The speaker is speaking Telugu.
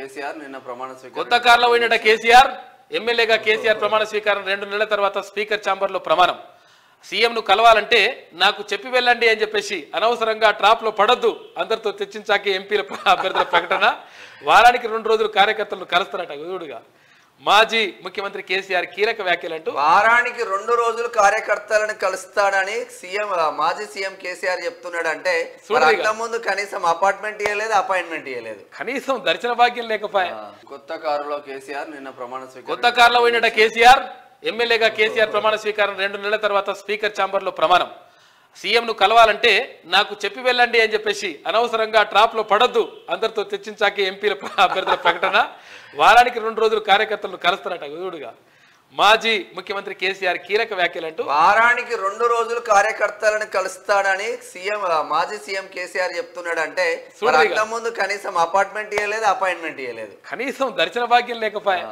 కేసీఆర్ నిన్న ప్రమాణ స్వీకారం కొత్త కార్లో పోయినట కేసీఆర్ ఎమ్మెల్యేగా కేసీఆర్ ప్రమాణ స్వీకారం 2 నెలల తర్వాత స్పీకర్ ఛాంబర్ లో ప్రమాణం సీఎం ను కలవాలంటే నాకు చెప్పి వెళ్ళండి అని చెప్పేసి అనవసరంగా ట్రాప్ లో పడొద్దు అందరితో చర్చించాకే ఎంపీల అభ్యర్థుల ప్రకటన వారానికి 2 రోజులు కార్యకర్తలను కలుస్తారట గుడుగా మాజీ ముఖ్యమంత్రి కేసీఆర్ కీలక వ్యాఖ్యలు అంటూ వారానికి 2 రోజులు కార్యకర్తలను కలుస్తాడని సీఎం మాజీ సీఎం కేసీఆర్ చెప్తున్నాడు అంటే ముందు కనీసం అపార్ట్మెంట్ ఇవ్వలేదు అపాయింట్మెంట్ ఇవ్వలేదు కనీసం దర్శన భాగ్యం లేకపోయా కొత్త కారులో కేసీఆర్ నిన్న ప్రమాణ స్వీకారం కొత్త కార్లో పోయినట కేసీఆర్ ఎమ్మెల్యేగా కేసీఆర్ ప్రమాణ స్వీకారం 2 నెలల తర్వాత స్పీకర్ ఛాంబర్ లో ప్రమాణం సీఎం ను కలవాలంటే నాకు చెప్పి వెళ్ళండి అని చెప్పేసి అనవసరంగా ట్రాప్ లో పడొద్దు అందరితో చర్చించాకే ఎంపీల అభ్యర్థుల ప్రకటన వారానికి 2 రోజులు కార్యకర్తలను కలుస్తారట గుడుగా మాజీ ముఖ్యమంత్రి కేసీఆర్ కీలక వ్యాఖ్యలు అంటూ వారానికి 2 రోజులు కార్యకర్తలను కలుస్తాడని మాజీ సీఎం కేసీఆర్ చెప్తున్నాడు అంటే ముందు కనీసం అపార్ట్మెంట్ ఇవ్వలేదు అపాయింట్మెంట్ ఇవ్వలేదు కనీసం దర్శన భాగ్యం లేకపోయా